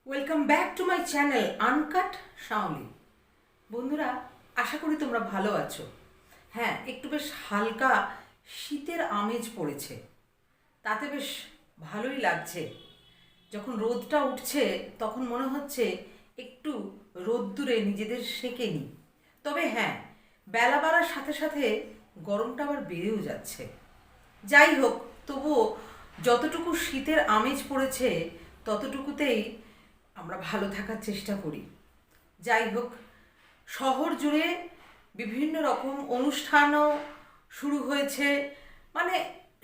Welcome back to my channel uncut Shaoli. বন্ধুরা, আশা করি তোমরা ভালো আছো। হ্যাঁ, একটু বেশ হালকা শীতের আমেজ পড়েছে, তাতে বেশ ভালোই লাগছে। যখন রোদটা উঠছে তখন মনে হচ্ছে একটু রোদ্দুরে নিজেদের সেঁকে নিই। তবে হ্যাঁ, বেলা বাড়ার সাথে সাথে গরমটা আবার বেড়েও যাচ্ছে। যাই হোক, তবুও যতটুকু শীতের আমেজ পড়েছে ততটুকুতেই আমরা ভালো থাকার চেষ্টা করি। যাই হোক, শহর জুড়ে বিভিন্ন রকম অনুষ্ঠানও শুরু হয়েছে, মানে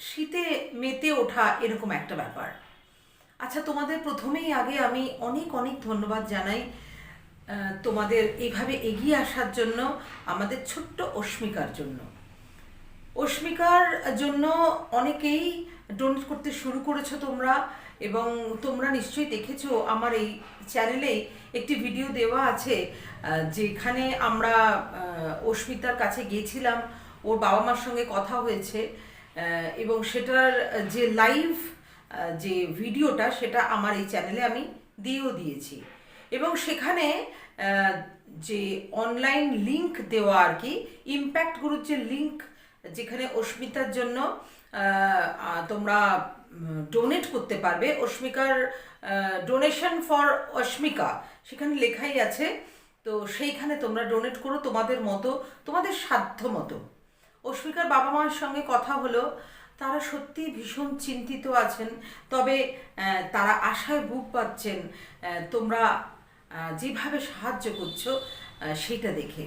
শীতে মেতে ওঠা এরকম একটা ব্যাপার। আচ্ছা, তোমাদের প্রথমেই আগে আমি অনেক অনেক ধন্যবাদ জানাই তোমাদের এইভাবে এগিয়ে আসার জন্য, আমাদের ছোট্ট অস্মিকার জন্য। অস্মিকার জন্য অনেকেই ডোনেট করতে শুরু করেছো তোমরা, এবং তোমরা নিশ্চয়ই দেখেছো আমার এই চ্যানেলে একটি ভিডিও দেওয়া আছে যেখানে আমরা অস্মিতার কাছে গিয়েছিলাম, ওর বাবা মার সঙ্গে কথা হয়েছে, এবং সেটার যে লাইভ যে ভিডিওটা সেটা আমার এই চ্যানেলে আমি দিয়েও দিয়েছি। এবং সেখানে যে অনলাইন লিংক দেওয়া আর কি, ইম্প্যাক্ট গ্রুপ যে লিংক, যেখানে অস্মিতার জন্য তোমরা ডোনেট করতে পারবে, অস্মিকার ডোনেশন ফর অস্মিকা সেখানে লেখাই আছে। তো সেইখানে তোমরা ডোনেট করো তোমাদের মতো, তোমাদের সাধ্য মতো। অস্মিকার বাবা মার সঙ্গে কথা হলো, তারা সত্যি ভীষণ চিন্তিত আছেন, তবে তারা আশায় বুক পাচ্ছেন তোমরা যেভাবে সাহায্য করছো সেটা দেখে।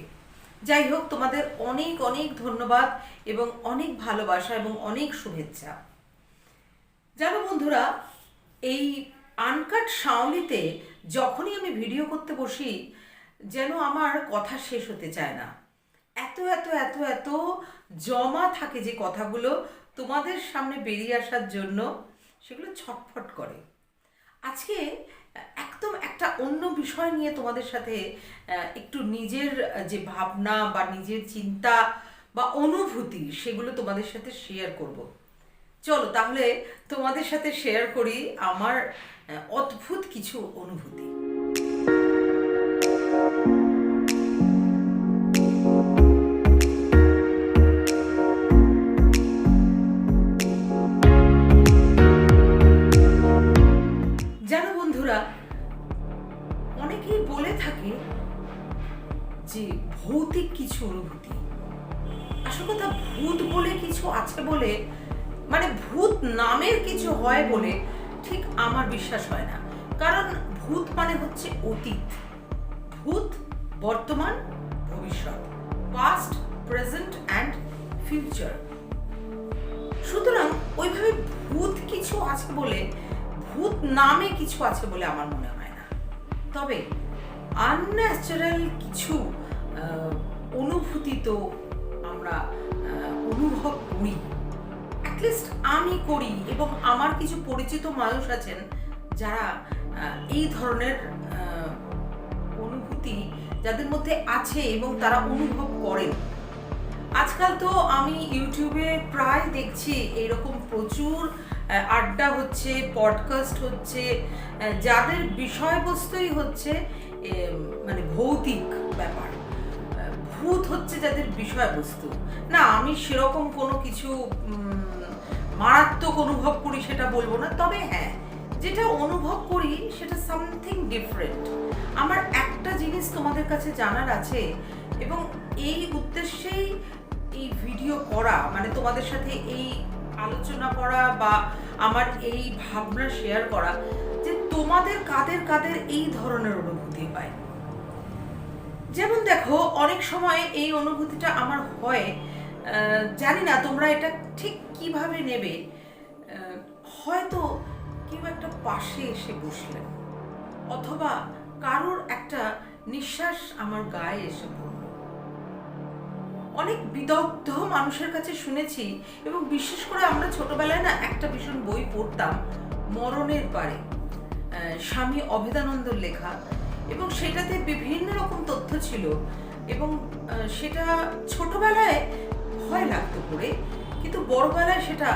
যাই হোক, তোমাদের অনেক অনেক ধন্যবাদ এবং অনেক ভালোবাসা এবং অনেক শুভেচ্ছা। জানো বন্ধুরা, এই আনকাট শাওলিতে যখনই আমি ভিডিও করতে বসি যেন আমার কথা শেষ হতে চায় না। এত এত এত এত জমা থাকে যে কথাগুলো তোমাদের সামনে বেরিয়ে আসার জন্য, সেগুলো ছটফট করে। আজকে একদম একটা অন্য বিষয় নিয়ে তোমাদের সাথে একটু নিজের যে ভাবনা বা নিজের চিন্তা বা অনুভূতি সেগুলো তোমাদের সাথে শেয়ার করব। চলো তাহলে তোমাদের সাথে শেয়ার করি আমার অদ্ভুত কিছু অনুভূতি। জানো বন্ধুরা, অনেকেই বলে থাকে যে ভৌতিক কিছু অনুভূতি, আসল কথা ভূত বলে কিছু আছে বলে, মানে ভূত নামের কিছু হয় বলে ঠিক আমার বিশ্বাস হয় না। কারণ ভূত মানে হচ্ছে অতীত, ভূত বর্তমান ভবিষ্যৎ, পাস্ট প্রেজেন্ট অ্যান্ড ফিউচার। সুতরাং ওইভাবে ভূত কিছু আছে বলে, ভূত নামে কিছু আছে বলে আমার মনে হয় না। তবে আনন্যাচারাল কিছু অনুভূতি তো আমরা অনুভব করি, অ্যাটলিস্ট আমি করি, এবং আমার কিছু পরিচিত মানুষ আছেন যারা এই ধরনের অনুভূতি যাদের মধ্যে আছে এবং তারা অনুভব করেন। আজকাল তো আমি ইউটিউবে প্রায় দেখছি এইরকম প্রচুর আড্ডা হচ্ছে, পডকাস্ট হচ্ছে, যাদের বিষয়বস্তুই হচ্ছে মানে ভৌতিক ব্যাপার, ভূত হচ্ছে যাদের বিষয়বস্তু। না, আমি সেরকম কোনো কিছু মারাত্মক অনুভব করি সেটা বলবো না, তবে হ্যাঁ, যেটা অনুভব করি সেটা সামথিং ডিফারেন্ট। আমার একটা জিনিস তোমাদের কাছে জানার আছে, এবং এই উদ্দেশ্যেই এই ভিডিও করা, মানে তোমাদের সাথে এই আলোচনা করা বা আমার এই ভাবনা শেয়ার করা, যে তোমাদের কাদের কাদের এই ধরনের অনুভূতি হয়। যেমন দেখো, অনেক সময় এই অনুভূতিটা আমার হয়, জানি না তোমরা এটা ঠিক কিভাবে নেবে। হয়তো কেউ একটা পাশে এসে বসলেন, অথবা কারোর একটা নিঃশ্বাস আমার গায়ে এসে পড়ল। অনেক বিদগ্ধ মানুষের কাছে শুনেছি, এবং বিশেষ করে আমরা ছোটবেলায় না একটা ভীষণ বই পড়তাম, মরণের পারে, স্বামী অভেদানন্দর লেখা, এবং সেটাতে বিভিন্ন রকম তথ্য ছিল, এবং সেটা ছোটবেলায় ভয় লাগতো করে, কিন্তু বড়বেলায় সেটা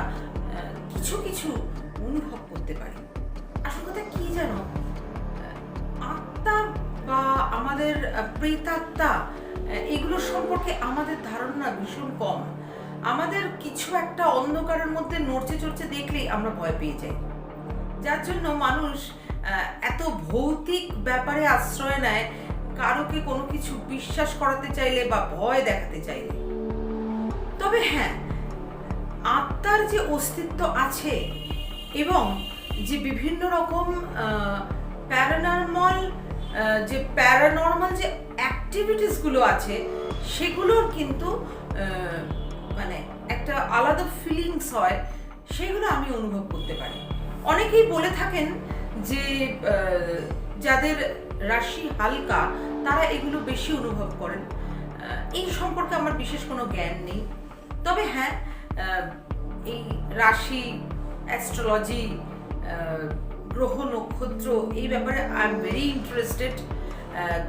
কিছু কিছু অনুভব করতে পারি। আসল কথা কি জানো, আমাদের প্রেতাত্মা, এগুলো সম্পর্কে আমাদের ধারণা ভীষণ কম। আমাদের কিছু একটা অন্ধকারের মধ্যে নড়ছে চড়ছে দেখলেই আমরা ভয় পেয়ে যাই, যার জন্য মানুষ এত ভৌতিক ব্যাপারে আশ্রয় নেয় কারোকে কোনো কিছু বিশ্বাস করাতে চাইলে বা ভয় দেখাতে চাইলে। তবে হ্যাঁ, আত্মার যে অস্তিত্ব আছে এবং যে বিভিন্ন রকম প্যারানর্মাল যে অ্যাক্টিভিটিসগুলো আছে, সেগুলোর কিন্তু মানে একটা আলাদা ফিলিংস হয়, সেগুলো আমি অনুভব করতে পারি। অনেকেই বলে থাকেন যে যাদের রাশি হালকা তারা এগুলো বেশি অনুভব করেন। এই সম্পর্কে আমার বিশেষ কোনো জ্ঞান নেই। তবে হ্যাঁ, এই রাশি, অ্যাস্ট্রোলজি, গ্রহ নক্ষত্র, এই ব্যাপারে আই এম ভেরি ইন্টারেস্টেড।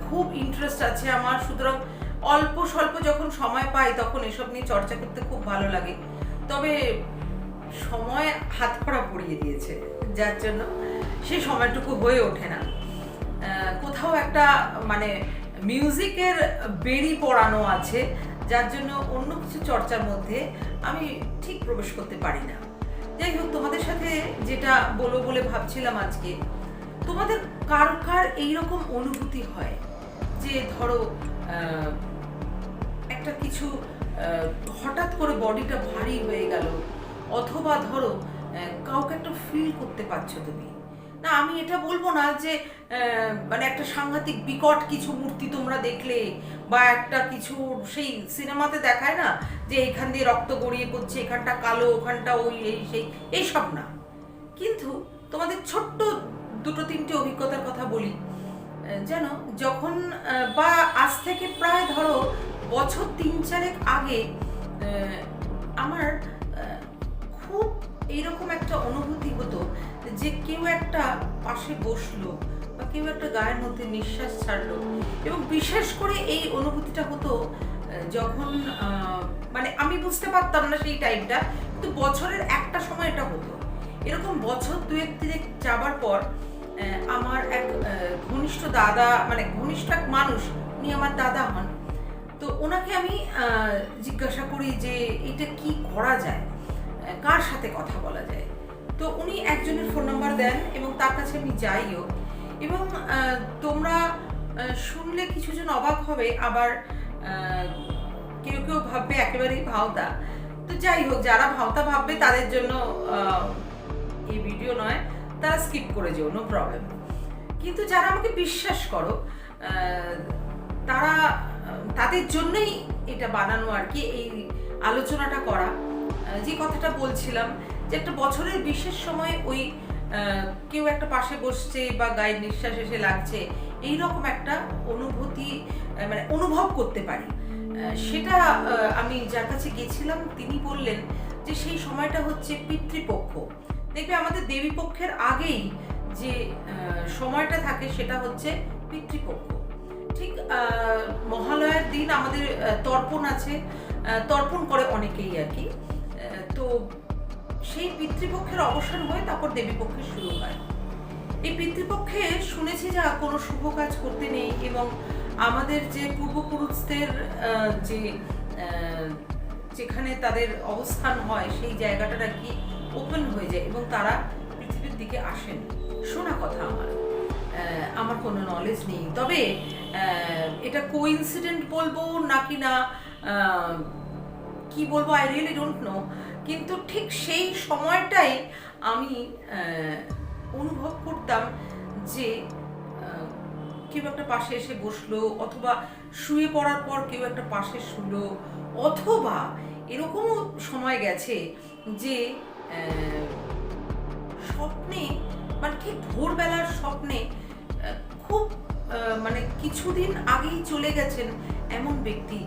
খুব ইন্টারেস্ট আছে আমার। সুতরাং অল্প স্বল্প যখন সময় পাই তখন এসব নিয়ে চর্চা করতে খুব ভালো লাগে। তবে সময় হাতকড়া পড়িয়ে দিয়েছে, যার জন্য সেই সময়টুকু হয়ে ওঠে না। কোথাও একটা মানে মিউজিকের বেরি পড়ানো আছে, যার জন্য অন্য কিছু চর্চার মধ্যে আমি ঠিক প্রবেশ করতে পারি না। যাই হোক, তোমাদের সাথে যেটা বলবো বলে ভাবছিলাম আজকে, তোমাদের কার কার এইরকম অনুভূতি হয় যে ধরো একটা কিছু হঠাৎ করে বডিটা ভারী হয়ে গেল, অথবা ধরো কাউকে একটা ফিল করতে পারছো তুমি না। আমি এটা বলবো না যে মানে একটা সাংঘাতিক বিকট কিছু মূর্তি তোমরা দেখলে, বা একটা কিছু সেই সিনেমাতে দেখায় না যে এইখান দিয়ে রক্ত গড়িয়ে পড়ছে, এখানটা কালো, ওখানটা ওই এই সেই, এইসব না। কিন্তু তোমাদের ছোট্ট দুটো তিনটে অভিজ্ঞতার কথা বলি। জানো, যখন বা আজ থেকে প্রায় ধরো বছর 3-4 আগে আমার খুব এইরকম একটা অনুভূতি হতো যে কেউ একটা পাশে বসলো বা কেউ একটা গায়ের মধ্যে নিঃশ্বাস ছাড়লো। এবং বিশেষ করে এই অনুভূতিটা হতো যখন মানে আমি বুঝতে পারতাম না সেই টাইমটা, কিন্তু বছরের একটা সময় এটা হতো। এরকম বছর 2-3 যাবার পর আমার এক ঘনিষ্ঠ দাদা, মানে ঘনিষ্ঠ এক মানুষ, উনি আমার দাদা হন। তো ওনাকে আমি জিজ্ঞাসা করি যে এটা কি করা যায়, কার সাথে কথা বলা যায়। তো উনি একজনের ফোন নাম্বার দেন এবং তার কাছে আমি যাইও। এবং তোমরা শুনলে কিছুজন অবাক হবে, আবার কেউ কেউ ভাববে একেবারেই ভাওতা। তো যাই হোক, যারা ভাওতা ভাববে তাদের জন্য এই ভিডিও নয়, তারা স্কিপ করে যেও, নো প্রবলেম। কিন্তু যারা আমাকে বিশ্বাস করো, তারা তাদের জন্যই এটা বানানো আর কি, এই আলোচনাটা করা। যে কথাটা বলছিলাম যে একটা বছরের বিশেষ সময় ওই কেউ একটা পাশে বসছে বা গায়ের নিঃশ্বাস এসে লাগছে, এইরকম একটা অনুভূতি মানে অনুভব করতে পারি। সেটা আমি যার কাছে গেছিলাম তিনি বললেন যে সেই সময়টা হচ্ছে পিতৃপক্ষ। দেখবে আমাদের দেবীপক্ষের আগেই যে সময়টা থাকে সেটা হচ্ছে পিতৃপক্ষ। ঠিক মহালয়ার দিন আমাদের তর্পণ আছে, তর্পণ করে অনেকেই আর কি। তো সেই পিতৃপক্ষের অবসান হয়ে তারপর দেবীপক্ষের শুরু হয়। এই পিতৃপক্ষে শুনেছি যা কোনো শুভ কাজ করতে নেই, এবং আমাদের যে পূর্বপুরুষদের যে যেখানে তাদের অবস্থান হয় সেই জায়গাটা নাকি ওপেন হয়ে যায় এবং তারা পৃথিবীর দিকে আসেন। শোনা কথা আমার কোনো নলেজ নেই। তবে এটা কোইন্সিডেন্ট বলবো নাকি না কি বলবো, আই রিয়েলি ডোন্ট নো। কিন্তু ঠিক সেই সময়টাই আমি অনুভব করতাম যে কেউ একটা পাশে এসে বসলো, অথবা শুয়ে পড়ার পর কেউ একটা পাশে শুলো, অথবা এরকমও সময় গেছে যে স্বপ্নে, মানে ঠিক ভোরবেলার স্বপ্নে খুব মানে কিছুদিন আগেই চলে গেছেন এমন ব্যক্তি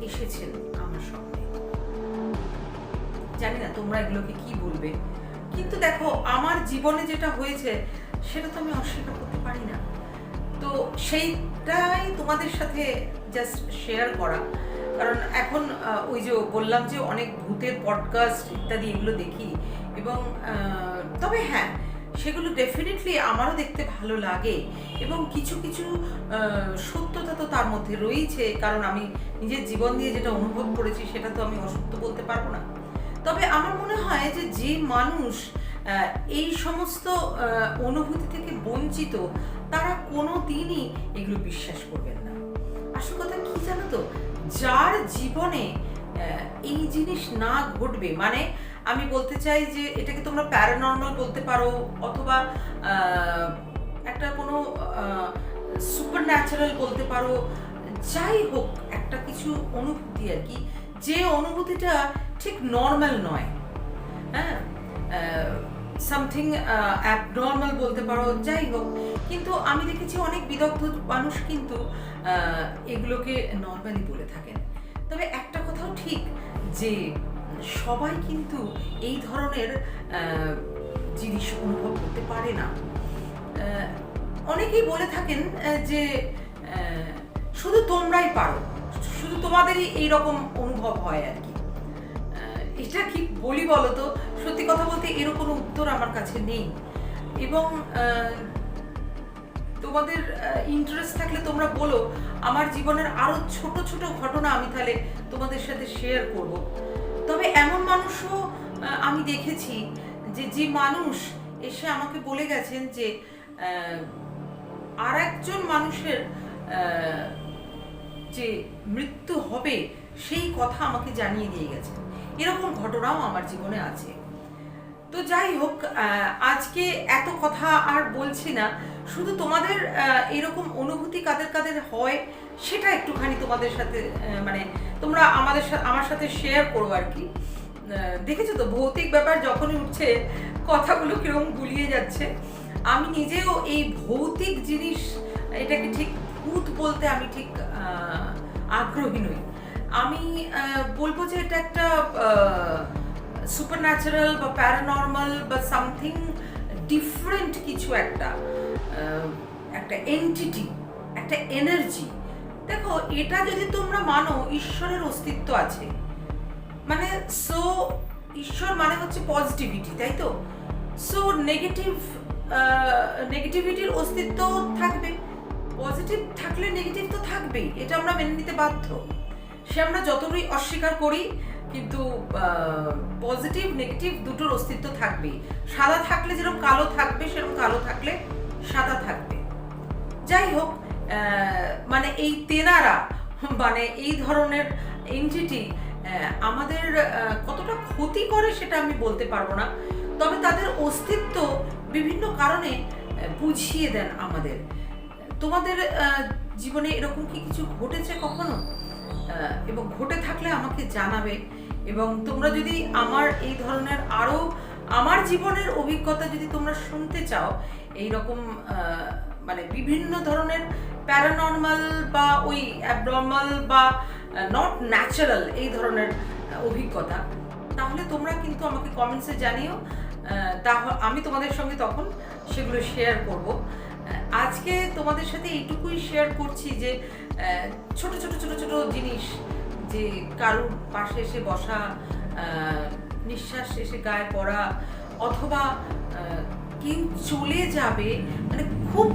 এসেছেন আমার স্বপ্নে। জানি না তোমরা এগুলোকে কি বলবে, কিন্তু দেখো আমার জীবনে যেটা হয়েছে সেটা তো আমি অস্বীকার করতে পারি না। তো সেইটাই তোমাদের সাথে জাস্ট শেয়ার করা। কারণ এখন ওই যে বললাম যে অনেক ভূতের পডকাস্ট ইত্যাদি এগুলো দেখি, এবং তবে হ্যাঁ, সেগুলো ডেফিনেটলি আমারও দেখতে ভালো লাগে, এবং কিছু কিছু সত্যতা তো তার মধ্যে রয়েছে, কারণ আমি নিজের জীবন দিয়ে যেটা অনুভব করেছি সেটা তো আমি অসত্য বলতে পারবো না। তবে আমার মনে হয় যে যে মানুষ এই সমস্ত অনুভূতি থেকে বঞ্চিত, তারা কোনো দিনই এগুলো বিশ্বাস করবেন না। আসল কথা কি জানো তো, যার জীবনে এই জিনিস না ঘটবে, মানে আমি বলতে চাই যে এটাকে তোমরা প্যারানর্মাল বলতে পারো, অথবা একটা কোনো সুপার ন্যাচারাল বলতে পারো, যাই হোক একটা কিছু অনুভূতি আর কি, যে অনুভূতিটা ঠিক নর্মাল নয়, হ্যাঁ, সামথিং অ্যাবনর্মাল বলতে পারো, যাই হোক, কিন্তু আমি দেখেছি অনেক বিদগ্ধ মানুষ কিন্তু এগুলোকে নর্মালি বলে থাকেন। তবে একটা কথাও ঠিক যে সবাই কিন্তু এই ধরনের জিনিস অনুভব করতে পারে না। অনেকেই বলে থাকেন যে শুধু তোমরাই পারো, শুধু তোমাদেরই এইরকম অনুভব হয় আর কি। এটা কি বলি বলো তো, সত্যি কথা বলতে এর কোনো উত্তর আমার কাছে নেই, এবং তোমাদের ইন্টারেস্ট থাকলে তোমরা বলো, আমার জীবনের আরো ছোট ছোট ঘটনা আমি তাহলে তোমাদের সাথে শেয়ার করব। তবে এমন মানুষও আমি দেখেছি যে মানুষ এসে আমাকে বলে গেছেন যে আর একজন মানুষের যে মৃত্যু হবে সেই কথা আমাকে জানিয়ে দিয়ে গেছেন। এরকম ঘটনাও আমার জীবনে আছে। তো যাই হোক, আজকে এত কথা আর বলছি না, শুধু তোমাদের এরকম অনুভূতি কাদের কাদের হয় সেটা একটুখানি তোমাদের সাথে মানে তোমরা আমার সাথে শেয়ার করো আর কি। দেখেছো তো ভৌতিক ব্যাপার যখনই উঠছে কথাগুলো কিরকম গুলিয়ে যাচ্ছে। আমি নিজেও এই ভৌতিক জিনিস, এটাকে ঠিক ভূত বলতে আমি ঠিক আগ্রহী নই। আমি বলবো যে এটা একটা সুপার ন্যাচারাল বা প্যারানর্মাল বা সামথিং ডিফারেন্ট কিছু একটা এন্টিটি, একটা এনার্জি। দেখো, এটা যদি তোমরা মানো ঈশ্বরের অস্তিত্ব আছে, মানে সো ঈশ্বর মানে হচ্ছে পজিটিভিটি, তাই তো? সো নেগেটিভিটির অস্তিত্ব থাকবে, পজিটিভ থাকলে নেগেটিভ তো থাকবেই, এটা আমরা মেনে নিতে বাধ্য। সে আমরা যতটুকুই অস্বীকার করি, কিন্তু পজিটিভ নেগেটিভ দুটোর অস্তিত্ব থাকবেই। সাদা থাকলে যেরকম কালো থাকবে, সেরকম কালো থাকলে সাদা থাকবে। যাই হোক, মানে এই তেনারা, মানে এই ধরনের এন্টিটি আমাদের কতটা ক্ষতি করে সেটা আমি বলতে পারবো না, তবে তাদের অস্তিত্ব বিভিন্ন কারণে বুঝিয়ে দেন আমাদের। তোমাদের জীবনে এরকম কি কিছু ঘটেছে কখনো? এবং ঘটে থাকলে আমাকে জানাবে। এবং তোমরা যদি আমার এই ধরনের আরও আমার জীবনের অভিজ্ঞতা যদি তোমরা শুনতে চাও, এই রকম মানে বিভিন্ন ধরনের প্যারানর্মাল বা ওই অ্যাবনর্মাল বা নট ন্যাচারাল এই ধরনের অভিজ্ঞতা, তাহলে তোমরা কিন্তু আমাকে কমেন্টসে জানিও, আমি তোমাদের সঙ্গে তখন সেগুলো শেয়ার করব। আজকে তোমাদের সাথে এইটুকুই শেয়ার করছি যে ছোট ছোট ছোট ছোট জিনিস, যে কারোর পাশে এসে বসা, নিঃশ্বাস এসে গায়ে পড়া, অথবা কেউ চলে যাবে, মানে খুব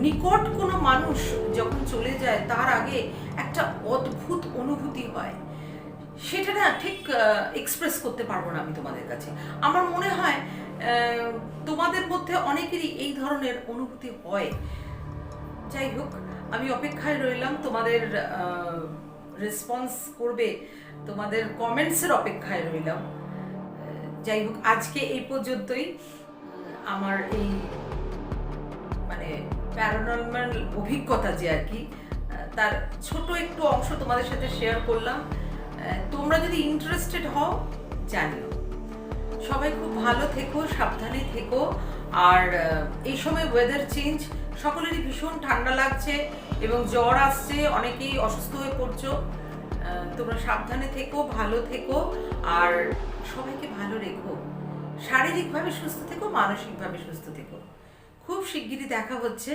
নিকট কোনো মানুষ যখন চলে যায় তার আগে একটা অদ্ভুত অনুভূতি হয়, সেটা না ঠিক এক্সপ্রেস করতে পারবো না আমি তোমাদের কাছে। আমার মনে হয় তোমাদের মধ্যে অনেকেরই এই ধরনের অনুভূতি হয়। যাই হোক, আমি অপেক্ষায় রইলাম, তোমাদের রেসপন্স করবে, তোমাদের কমেন্টসের অপেক্ষায় রইলাম। যাই হোক, আজকে এই পর্যন্তই। আমার এই মানে প্যারানর্মাল অভিজ্ঞতা যে আর কি, তার ছোট একটু অংশ তোমাদের সাথে শেয়ার করলাম। তোমরা যদি ইন্টারেস্টেড হও জানিও। সবাই খুব ভালো থেকো, সাবধানে থেকো। আর এই সময় ওয়েদার চেঞ্জ, সকলেরই ভীষণ ঠান্ডা লাগছে এবং জ্বর আসছে, অনেকেই অসুস্থ হয়ে পড়ছো। তোমরা সাবধানে থেকো, ভালো থেকো, আর সবাইকে ভালো রেখো। শারীরিকভাবে সুস্থ থেকো, মানসিকভাবে সুস্থ থেকো। খুব শিগগিরই দেখা হচ্ছে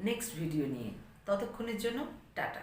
নেক্সট ভিডিও নিয়ে। ততক্ষণের জন্য টাটা।